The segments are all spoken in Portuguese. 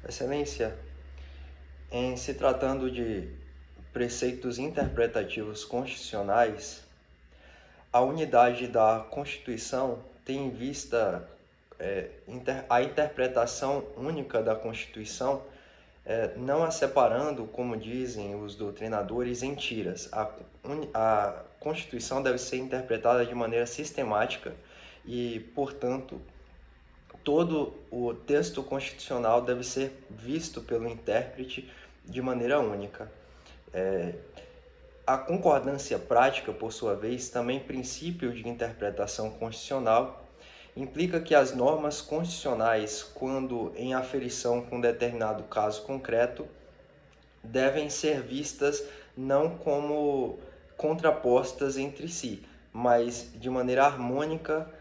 Excelência, em se tratando de preceitos interpretativos constitucionais, a unidade da Constituição tem em vista a interpretação única da Constituição, não a separando, como dizem os doutrinadores, em tiras. A Constituição deve ser interpretada de maneira sistemática e, portanto, todo o texto constitucional deve ser visto pelo intérprete de maneira única. A concordância prática, por sua vez, também princípio de interpretação constitucional, implica que as normas constitucionais, quando em aferição com determinado caso concreto, devem ser vistas não como contrapostas entre si, mas de maneira harmônica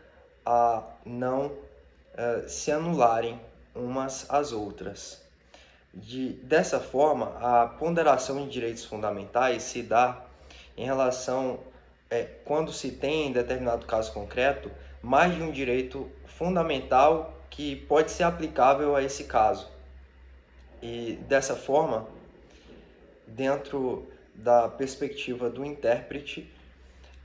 a não se anularem umas às outras. Dessa forma, a ponderação de direitos fundamentais se dá em relação, quando se tem, em determinado caso concreto, mais de um direito fundamental que pode ser aplicável a esse caso. E dessa forma, dentro da perspectiva do intérprete,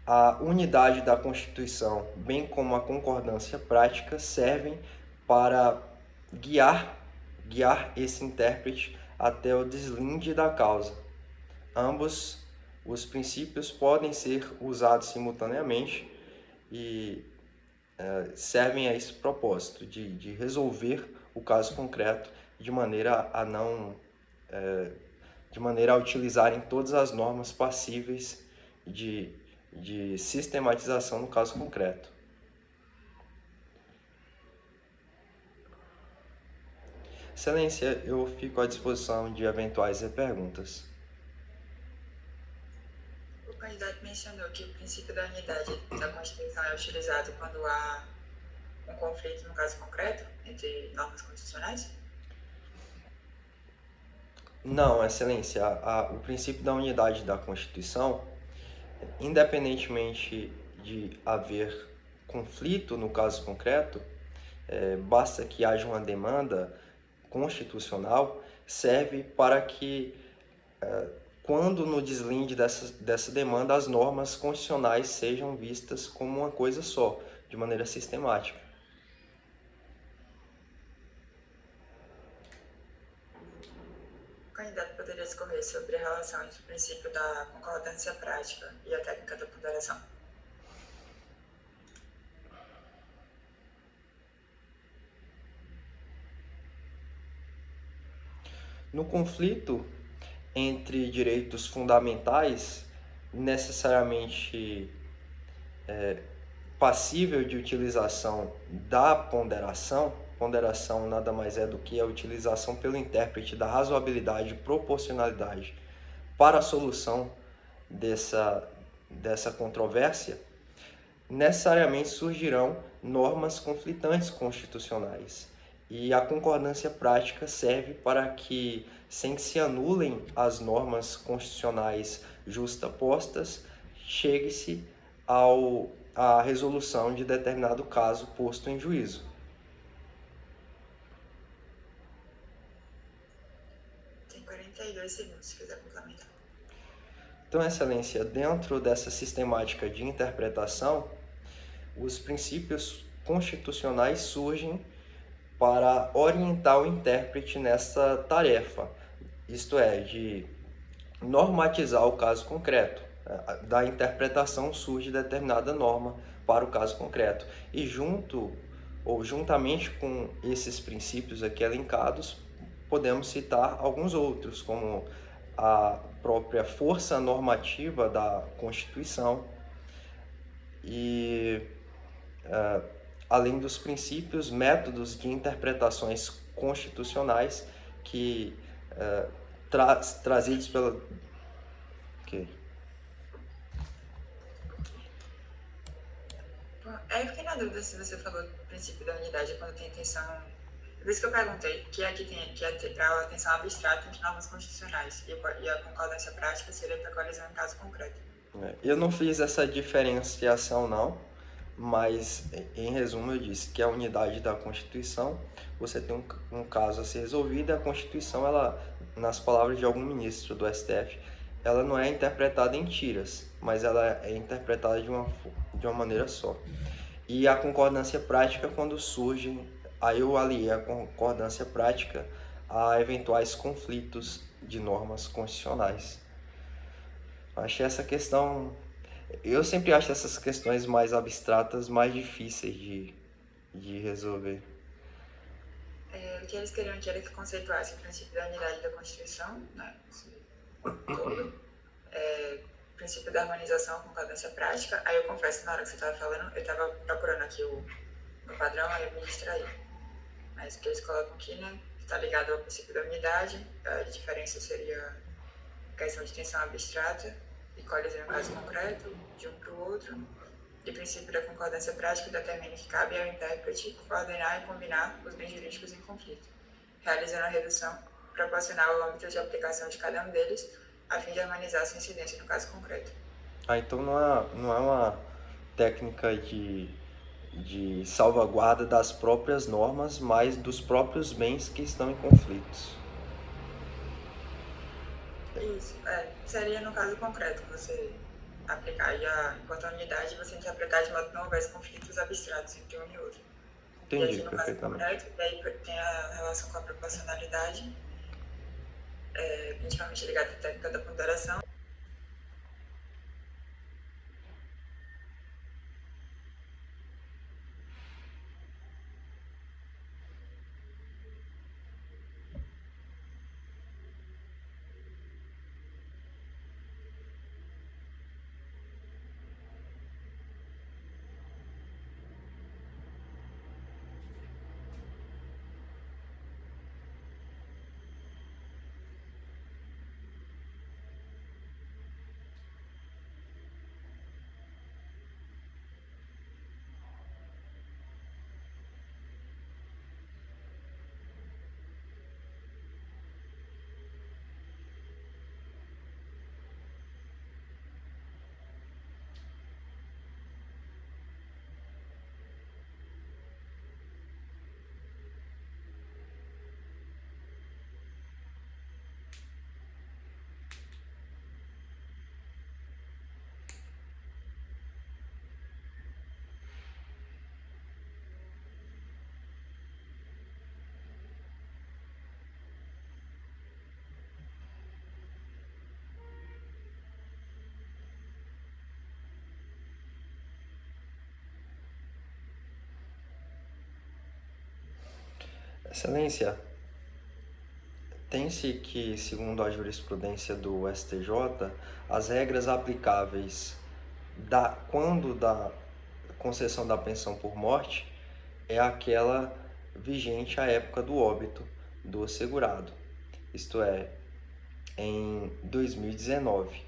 a unidade da Constituição, bem como a concordância prática, servem para guiar esse intérprete até o deslinde da causa. Ambos os princípios podem ser usados simultaneamente e servem a esse propósito de resolver o caso concreto de maneira a utilizarem todas as normas passíveis de sistematização no caso concreto. Excelência, eu fico à disposição de eventuais perguntas. O candidato mencionou que o princípio da unidade da Constituição é utilizado quando há um conflito, no caso concreto, entre normas constitucionais? Não, Excelência, o princípio da unidade da Constituição, independentemente de haver conflito no caso concreto, basta que haja uma demanda constitucional, serve para que, quando no deslinde dessa demanda, as normas constitucionais sejam vistas como uma coisa só, de maneira sistemática. O candidato poderia discorrer sobre a relação entre o princípio da concordância prática e a técnica da ponderação? No conflito entre direitos fundamentais, necessariamente passível de utilização da ponderação. Ponderação nada mais é do que a utilização pelo intérprete da razoabilidade e proporcionalidade para a solução dessa controvérsia, necessariamente surgirão normas conflitantes constitucionais. E a concordância prática serve para que, sem que se anulem as normas constitucionais justapostas, chegue-se à resolução de determinado caso posto em juízo. Tem 42 segundos, se quiser complementar. Então, Excelência, dentro dessa sistemática de interpretação, os princípios constitucionais surgem para orientar o intérprete nessa tarefa, isto é, de normatizar o caso concreto. Da interpretação surge determinada norma para o caso concreto. E juntamente com esses princípios aqui elencados, podemos citar alguns outros, como a própria força normativa da Constituição e, além dos princípios, métodos de interpretações constitucionais que trazidos pela... Okay. Bom, eu fiquei na dúvida se você falou do princípio da unidade quando tem tensão. Por isso que eu perguntei, que aqui tem que a tensão abstrata entre normas constitucionais e a concordância prática seria para coalizão em caso concreto. Eu não fiz essa diferenciação, não, Mas, em resumo, eu disse que a unidade da Constituição, você tem um caso a ser resolvido, e a Constituição, ela, nas palavras de algum ministro do STF, ela não é interpretada em tiras, mas ela é interpretada de uma maneira só. E a concordância prática, quando surge, aí eu aliei a concordância prática a eventuais conflitos de normas constitucionais. Achei essa questão. Eu sempre acho essas questões mais abstratas mais difíceis de resolver. O que eles queriam que era que conceituasse o princípio da unidade da Constituição, né, todo, o princípio da harmonização com cadência prática. Aí eu confesso que na hora que você estava falando, eu estava procurando aqui o padrão, aí eu me distraí. Mas o que eles colocam aqui, né, está ligado ao princípio da unidade, a diferença seria a questão de tensão abstrata e colisão em um caso concreto, de um para o outro, e o princípio da concordância prática determina que cabe ao intérprete coordenar e combinar os bens jurídicos em conflito, realizando a redução proporcional ao âmbito de aplicação de cada um deles, a fim de harmonizar sua incidência no caso concreto. Então não é uma técnica de salvaguarda das próprias normas, mas dos próprios bens que estão em conflitos. Isso, seria no caso concreto você aplicar enquanto unidade, você interpretar de modo que não houvesse conflitos abstratos entre um e outro. E Entendi aqui no caso perfeitamente. concreto, daí tem a relação com a proporcionalidade, principalmente ligada à técnica da ponderação. Excelência, tem-se que, segundo a jurisprudência do STJ, as regras aplicáveis quando da concessão da pensão por morte é aquela vigente à época do óbito do segurado, isto é, em 2019.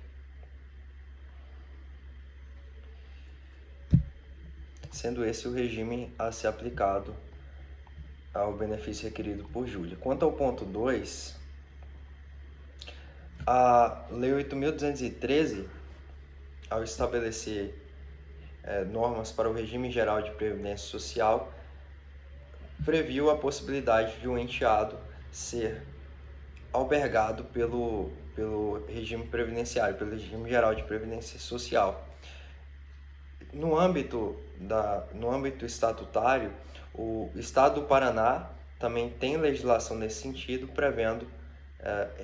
Sendo esse o regime a ser aplicado ao benefício requerido por Júlia. Quanto ao ponto 2, a Lei 8.213, ao estabelecer normas para o regime geral de previdência social, previu a possibilidade de um enteado ser albergado pelo regime previdenciário, pelo regime geral de previdência social. No âmbito estatutário, o Estado do Paraná também tem legislação nesse sentido, prevendo,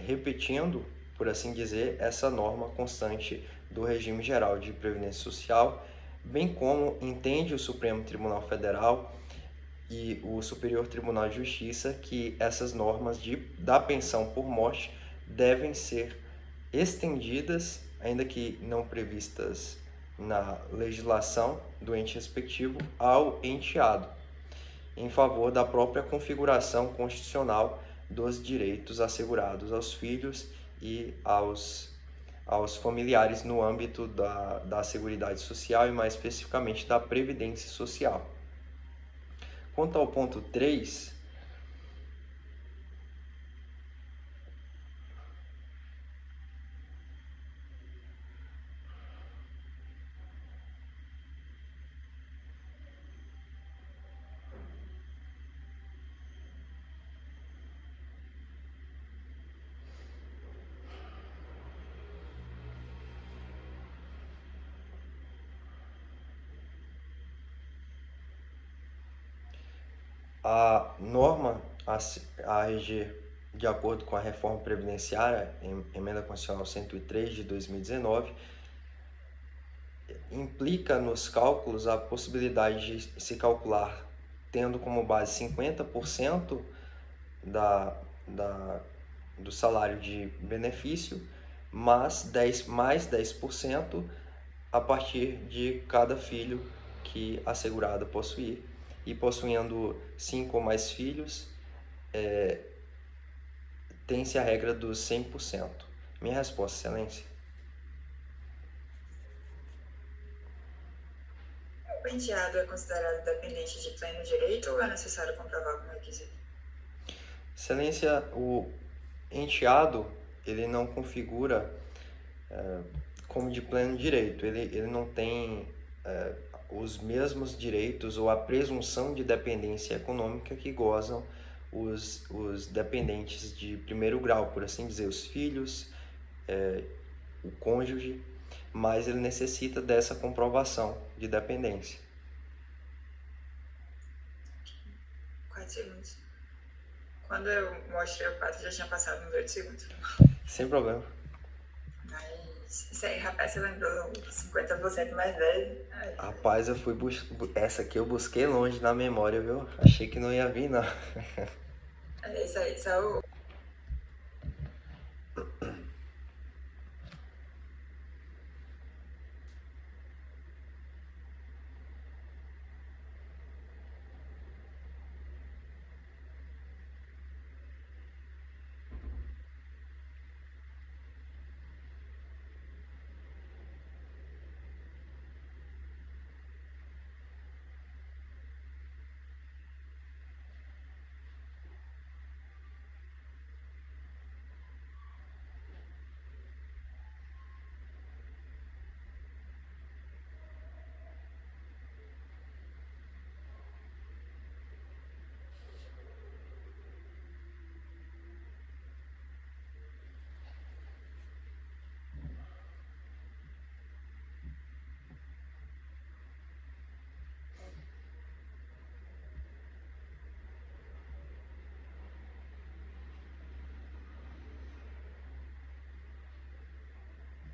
repetindo, por assim dizer, essa norma constante do regime geral de previdência social, bem como entende o Supremo Tribunal Federal e o Superior Tribunal de Justiça que essas normas da pensão por morte devem ser estendidas, ainda que não previstas na legislação do ente respectivo, ao enteado, em favor da própria configuração constitucional dos direitos assegurados aos filhos e aos familiares no âmbito da Seguridade Social e mais especificamente da Previdência Social. Quanto ao ponto 3, A norma a reger, de acordo com a reforma previdenciária, emenda constitucional 103 de 2019, implica nos cálculos a possibilidade de se calcular tendo como base 50% da, da, do salário de benefício, mas 10% a partir de cada filho que a segurada possuir. E possuindo 5 ou mais filhos, tem-se a regra dos 100%. Minha resposta, Excelência. O enteado é considerado dependente de pleno direito ou é necessário comprovar algum requisito? Excelência, o enteado, ele não configura como de pleno direito. Ele não tem os mesmos direitos ou a presunção de dependência econômica que gozam os dependentes de primeiro grau, por assim dizer, os filhos, o cônjuge, mas ele necessita dessa comprovação de dependência. 4 segundos. Quando eu mostrei o 4, já tinha passado uns 8 segundos. Sem problema. Mas isso aí, rapaz, você lembrou 50% mais 10. Ai, Rapaz, eu fui essa aqui eu busquei longe na memória, viu? Achei que não ia vir, não. é isso aí, só o...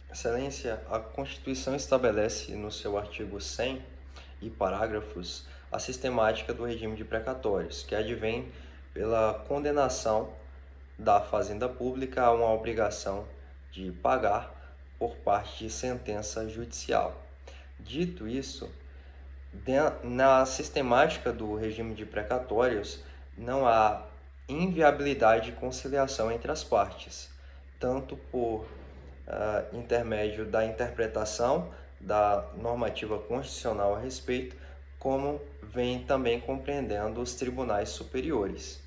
Excelência, a Constituição estabelece no seu artigo 100 e parágrafos a sistemática do regime de precatórios, que advém pela condenação da fazenda pública a uma obrigação de pagar por parte de sentença judicial. Dito isso, na sistemática do regime de precatórios não há inviabilidade de conciliação entre as partes, tanto por intermédio da interpretação da normativa constitucional a respeito, como vem também compreendendo os tribunais superiores.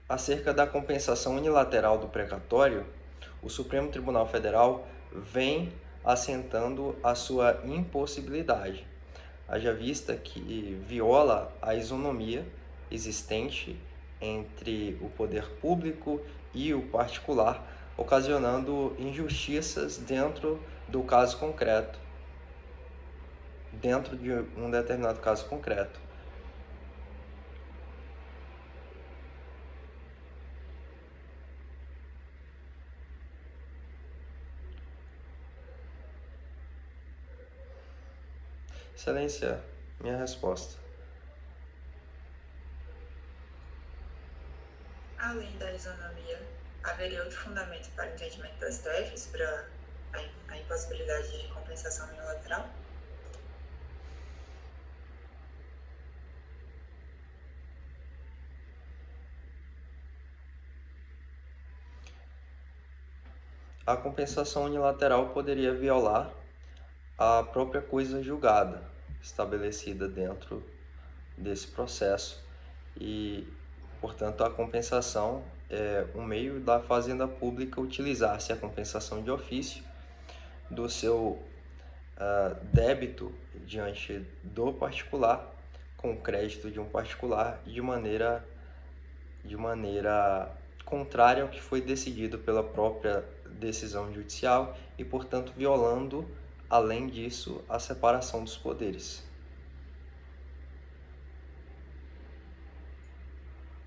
Acerca da compensação unilateral do precatório, o Supremo Tribunal Federal vem assentando a sua impossibilidade, haja vista que viola a isonomia existente entre o poder público e o particular, ocasionando injustiças dentro do caso concreto, dentro de um determinado caso concreto. Excelência, minha resposta. Além da isonomia, haveria outro fundamento para o entendimento das TFs para a impossibilidade de compensação unilateral? A compensação unilateral poderia violar a própria coisa julgada, estabelecida dentro desse processo, e, portanto, a compensação é um meio da fazenda pública utilizar-se a compensação de ofício do seu débito diante do particular, com crédito de um particular, de maneira contrária ao que foi decidido pela própria decisão judicial e, portanto, violando, além disso, a separação dos poderes.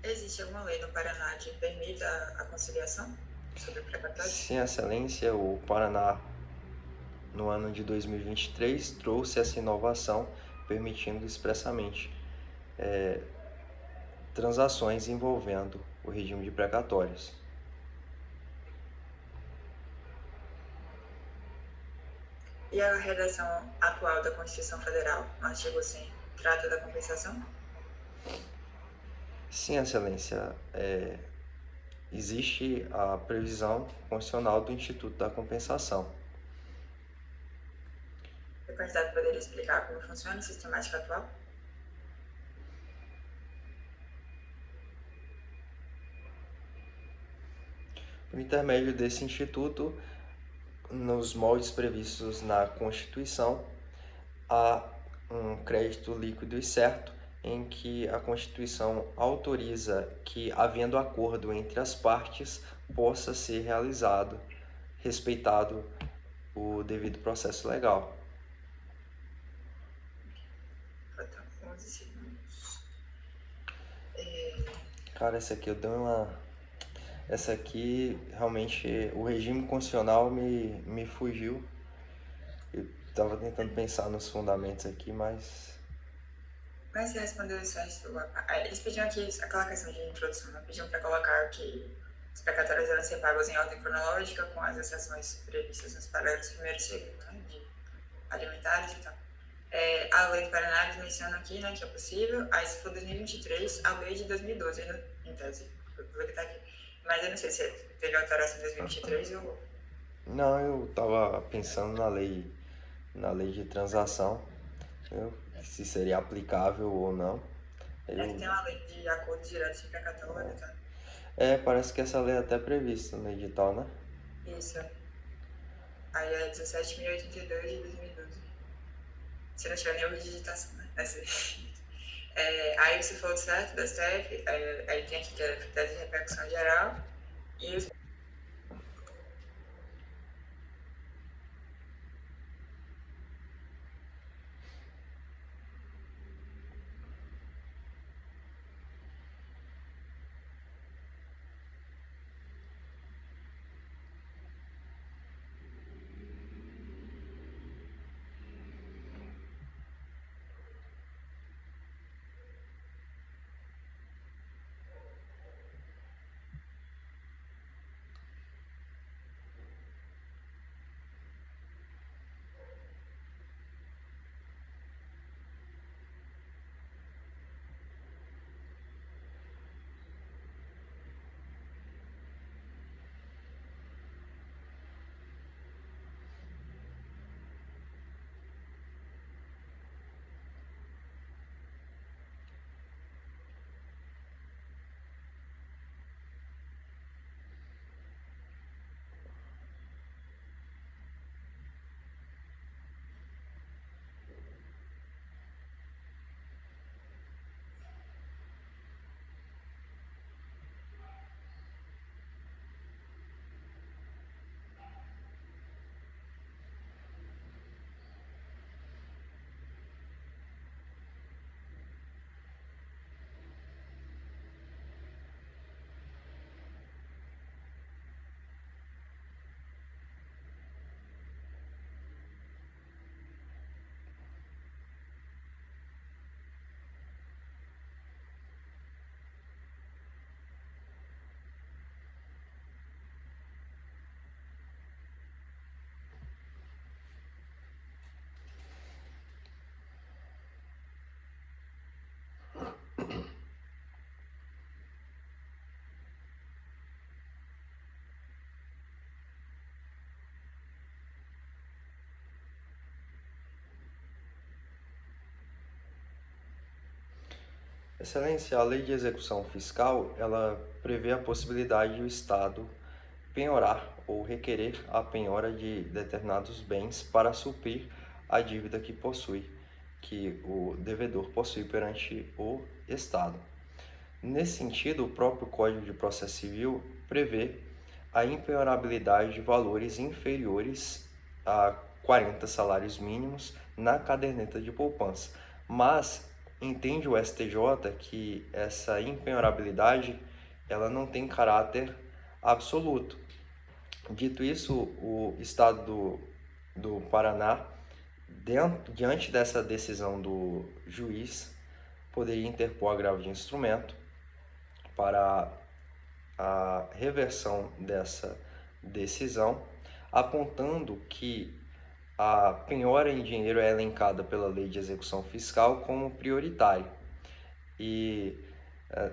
Existe alguma lei no Paraná que permita a conciliação sobre precatórios? Sim, Excelência, o Paraná, no ano de 2023, trouxe essa inovação, permitindo expressamente transações envolvendo o regime de precatórios. E a redação atual da Constituição Federal, no artigo 100, trata da compensação? Sim, Excelência, existe a previsão constitucional do Instituto da Compensação. O candidato poderia explicar como funciona a sistemática atual? Por intermédio desse instituto, nos moldes previstos na Constituição, há um crédito líquido e certo em que a Constituição autoriza que, havendo acordo entre as partes, possa ser realizado, respeitado o devido processo legal. Faltam 11 segundos. Cara, essa aqui eu dei uma... Essa aqui, realmente, o regime constitucional me fugiu. Eu tava tentando pensar nos fundamentos aqui, mas... Mas você respondeu isso antes do... Eles pediam aqui aquela questão de introdução, né? Pediam para colocar que os precatórios devem ser pagos em ordem cronológica, com as exceções previstas nos parágrafos 1º e 2º, né? De alimentares e tal. A lei do Paraná eles mencionam aqui, né, que é possível. Aí, se for 2023, a lei de 2012, né, em tese, pelo que tá aqui. Mas eu não sei se teve alteração em 2023 ou... Não, eu tava pensando na lei de transação, se seria aplicável ou não. É que tem uma lei de acordos diretos de precatório, tá? Parece que essa lei é até prevista no edital, né? Isso. Aí é 17.082 de 2012. Se não tiver nenhuma digitação, né? Aí, se for certo da STF, aí tem aqui que é critério de repercussão geral e os... Excelência, a lei de execução fiscal, ela prevê a possibilidade do Estado penhorar ou requerer a penhora de determinados bens para suprir a dívida que possui, que o devedor possui perante o Estado. Nesse sentido, o próprio Código de Processo Civil prevê a impenhorabilidade de valores inferiores a 40 salários mínimos na caderneta de poupança. Mas entende o STJ que essa impenhorabilidade ela não tem caráter absoluto. Dito isso, o Estado do Paraná, diante dessa decisão do juiz, poderia interpor agravo de instrumento para a reversão dessa decisão, apontando que a penhora em dinheiro é elencada pela Lei de Execução Fiscal como prioritária e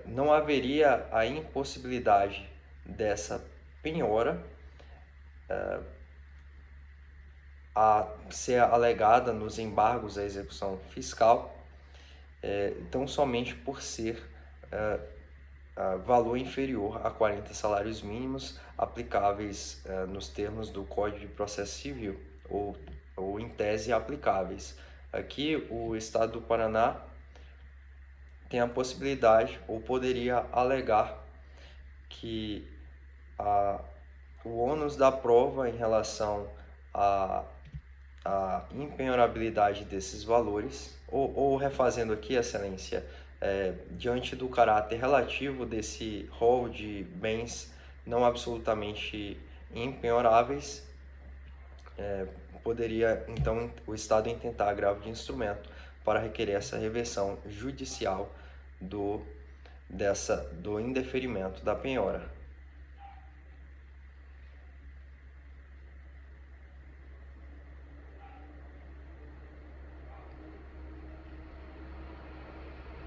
não haveria a impossibilidade dessa penhora a ser alegada nos embargos à execução fiscal, tão somente por ser valor inferior a 40 salários mínimos aplicáveis nos termos do Código de Processo Civil, ou em tese aplicáveis. Aqui o Estado do Paraná tem a possibilidade, ou poderia alegar, que o ônus da prova em relação à impenhorabilidade desses valores, ou refazendo aqui, Excelência, diante do caráter relativo desse rol de bens não absolutamente impenhoráveis, poderia então o Estado intentar agravo de instrumento para requerer essa reversão judicial do indeferimento da penhora.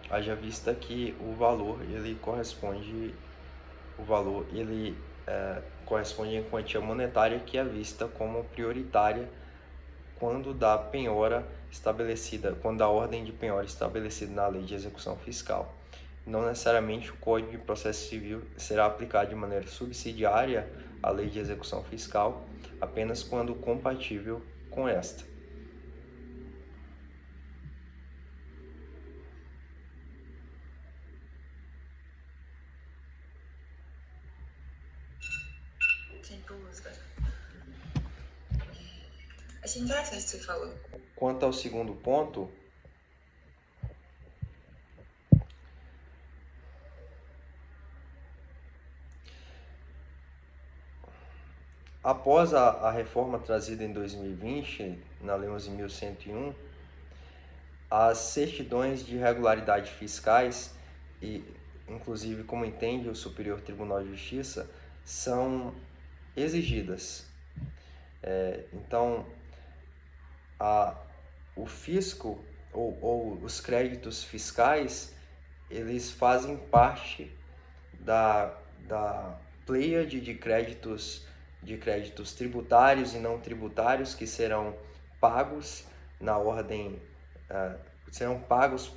Haja vista que o valor corresponde em quantia monetária que é vista como prioritária quando da ordem de penhora estabelecida na Lei de Execução Fiscal. Não necessariamente o Código de Processo Civil será aplicado de maneira subsidiária à Lei de Execução Fiscal, apenas quando compatível com esta. Achei interessante o que você falou. Quanto ao segundo ponto, após a reforma trazida em 2020, na Lei 11.101, as certidões de regularidade fiscais, e inclusive como entende o Superior Tribunal de Justiça, são exigidas. Então, o fisco ou os créditos fiscais, eles fazem parte da pleiade de créditos tributários e não tributários que serão pagos na ordem, serão pagos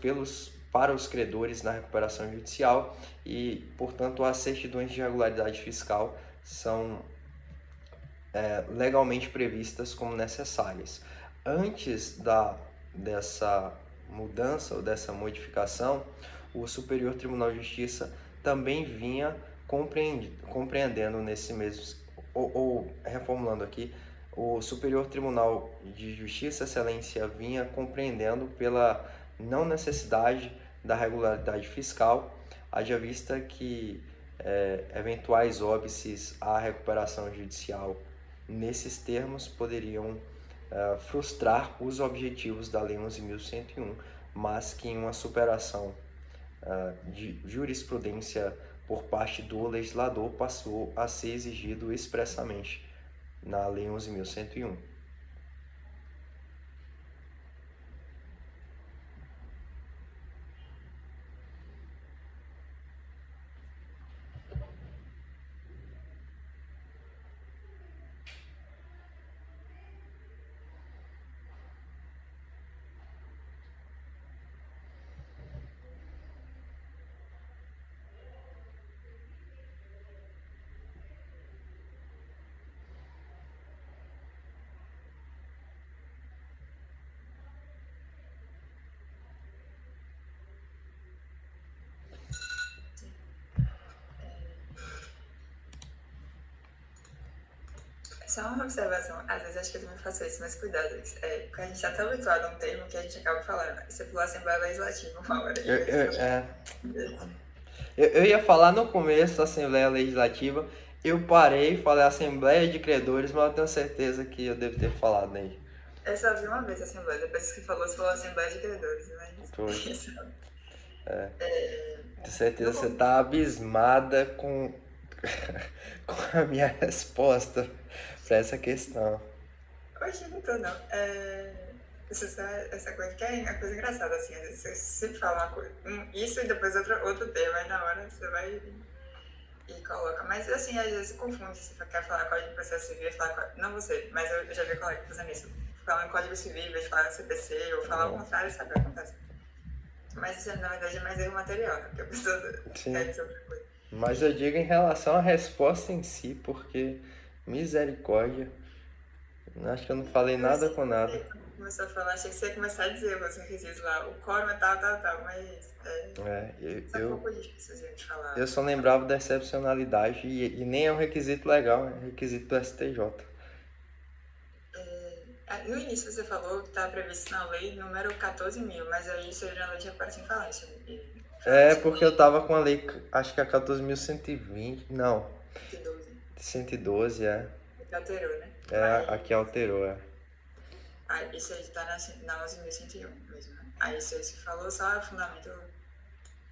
para os credores na recuperação judicial e, portanto, as certidões de regularidade fiscal são legalmente previstas como necessárias. Antes dessa mudança ou dessa modificação, o Superior Tribunal de Justiça também vinha compreendendo nesse mesmo, ou reformulando aqui, o Superior Tribunal de Justiça, Excelência, vinha compreendendo pela não necessidade da regularidade fiscal, haja vista que eventuais óbices à recuperação judicial nesses termos poderiam frustrar os objetivos da Lei 11.101, mas que em uma superação de jurisprudência por parte do legislador passou a ser exigido expressamente na Lei 11.101. Só uma observação, às vezes acho que eu também faço isso, mas cuidado, porque a gente já tá habituado a um termo que a gente acaba falando. Você falou Assembleia Legislativa uma hora e eu ia falar no começo da Assembleia Legislativa, eu parei, falei Assembleia de Credores, mas eu tenho certeza que eu devo ter falado aí. Eu só vi uma vez a Assembleia, depois que você falou Assembleia de Credores, mas Foi. isso. Tenho certeza que você tá abismada com, com a minha resposta para essa questão. Hoje não tô, não. Essa coisa que é a coisa engraçada, assim, às vezes você sempre fala uma coisa, isso e depois outro tema, aí na hora você vai e coloca. Mas assim, às vezes confunde, se você quer falar Código de Processo Civil, não você, mas eu já vi colega fazendo isso. Falar em Código Civil, em vez de falar CPC, ou falar o contrário, sabe o que acontece. Mas isso, na verdade, é mais erro material, né? Porque a pessoa quer dizer outra coisa. Mas eu digo em relação à resposta em si, porque misericórdia, acho que eu não falei nada com nada. Começou a falar, achei que você ia começar a dizer os requisitos lá, o quórum é tal, mas pouco difícil de falar. Eu só lembrava da excepcionalidade e nem é um requisito legal, é um requisito do STJ. No início você falou que estava previsto na lei número 14.000, mas aí seria na lei de reparação em falência. Porque eu tava com a lei, acho que é 14.120, não. 112, é. Aqui alterou, né? Aqui alterou, Isso aí tá na 11.101 mesmo, né? Aí isso aí se falou só fundamento.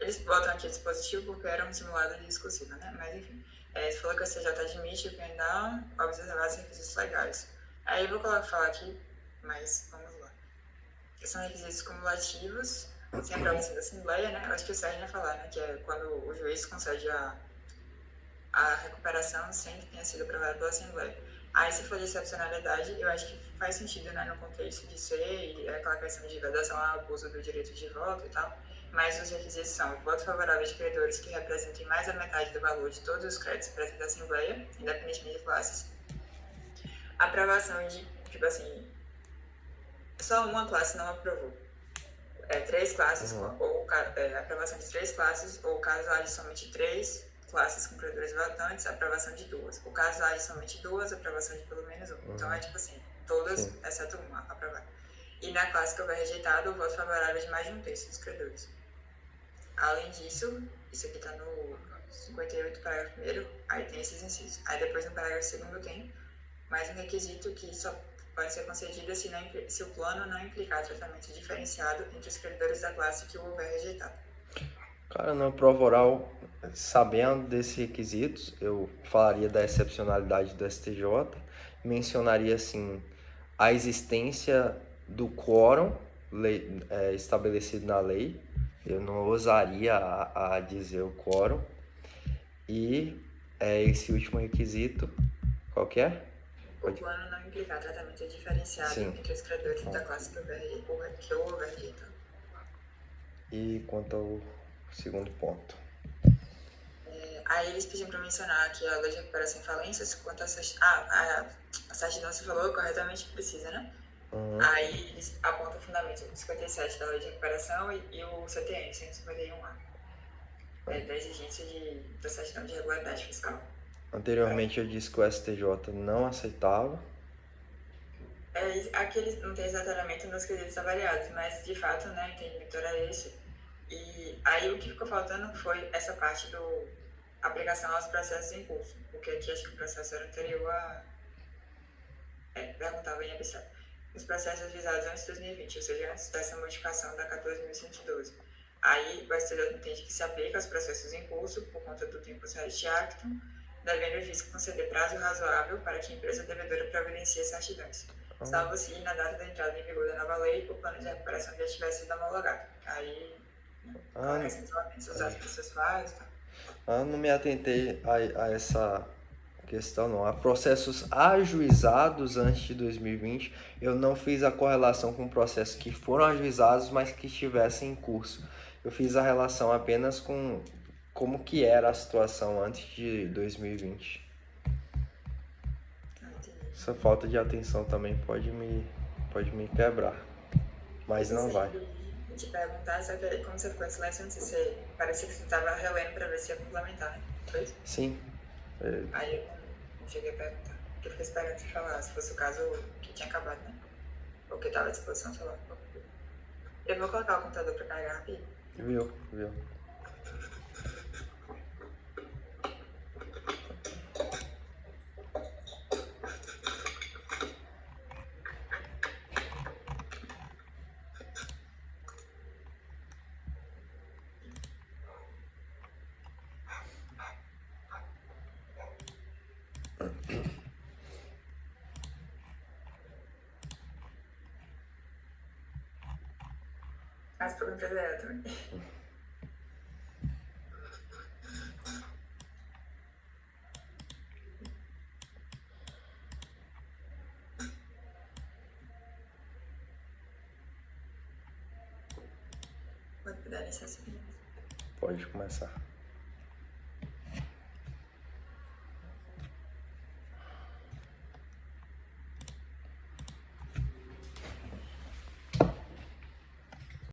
Eles botam aqui dispositivo porque era um simulado de discursiva, né? Mas enfim. Você falou que o CJ admite o PNDA observar os requisitos legais. Aí eu vou falar aqui, mas vamos lá. Que são requisitos cumulativos, sem aprovação da Assembleia, né? Eu acho que o Sérgio ia falar, né? Que é quando o juiz concede a recuperação sem que tenha sido aprovada pela Assembleia. Aí, se for de excepcionalidade, eu acho que faz sentido, né? No contexto de ser e aquela questão de vedação ao abuso do direito de voto e tal. Mas os requisitos são voto favorável de credores que representem mais da metade do valor de todos os créditos presentes da Assembleia, independentemente de classes. Aprovação de, tipo assim, só uma classe não aprovou. 3 classes, ou aprovação de 3 classes, ou caso haja somente 3 classes com credores votantes, aprovação de 2. O caso haja somente 2, aprovação de pelo menos 1. Então é tipo assim, todas, exceto uma, aprovada. E na classe que houver rejeitado, o voto favorável é de mais de 1/3 dos credores. Além disso, isso aqui está no 58, parágrafo 1º, aí tem esses incisos. Aí depois no parágrafo 2º tem mais um requisito que só pode ser concedida se o plano não implicar tratamento diferenciado entre os credores da classe que o houver rejeitado. Cara, no prova oral, sabendo desses requisitos, eu falaria da excepcionalidade do STJ, mencionaria, assim, a existência do quórum estabelecido na lei, eu não ousaria a dizer o quórum, e esse último requisito, qual que é? O plano não implicar tratamento diferenciado entre os credores da classe que o houver rejeitado. E quanto ao segundo ponto? Aí eles pediam para mencionar aqui a lei de recuperação em falências, quanto a certidão se falou corretamente que precisa, né? Aí eles apontam o fundamento 57 da lei de recuperação e o CTN 151A, da exigência da certidão de regularidade fiscal. Anteriormente eu disse que o STJ não aceitava. Aqui eles não tem exatamente nos quesitos avaliados, mas de fato, né, o entendimento era esse. E aí o que ficou faltando foi essa parte do aplicação aos processos em curso, porque aqui acho que o processo era anterior a... perguntava em abstrato. Os processos visados antes de 2020, ou seja, antes dessa modificação da 14.112. Aí o STJ entende que se aplica aos processos em curso por conta do tempo de actum, devendo o juiz conceder prazo razoável para que a empresa devedora providencie certidões, salvo se na data da entrada em vigor da nova lei o plano de recuperação já tivesse sido homologado. Aí, coloca esses elementos, os atos processuais e tal. Não me atentei a essa questão, não. Há processos ajuizados antes de 2020. Eu não fiz a correlação com processos que foram ajuizados, mas que estivessem em curso. Eu fiz a relação apenas com como que era a situação antes de 2020. Essa falta de atenção também pode me quebrar, mas não vai. Te perguntar, só que como você ficou em silêncio, não sei se parecia que você estava relendo para ver se ia complementar, né? Foi isso? Sim. Aí eu não cheguei a perguntar. Que eu fiquei esperando você falar, se fosse o caso que tinha acabado, né? Ou que estava à disposição, sei lá. Eu vou colocar o computador para carregar rapidinho. Viu. As perguntas dela também. Pode dar licença. Pode começar.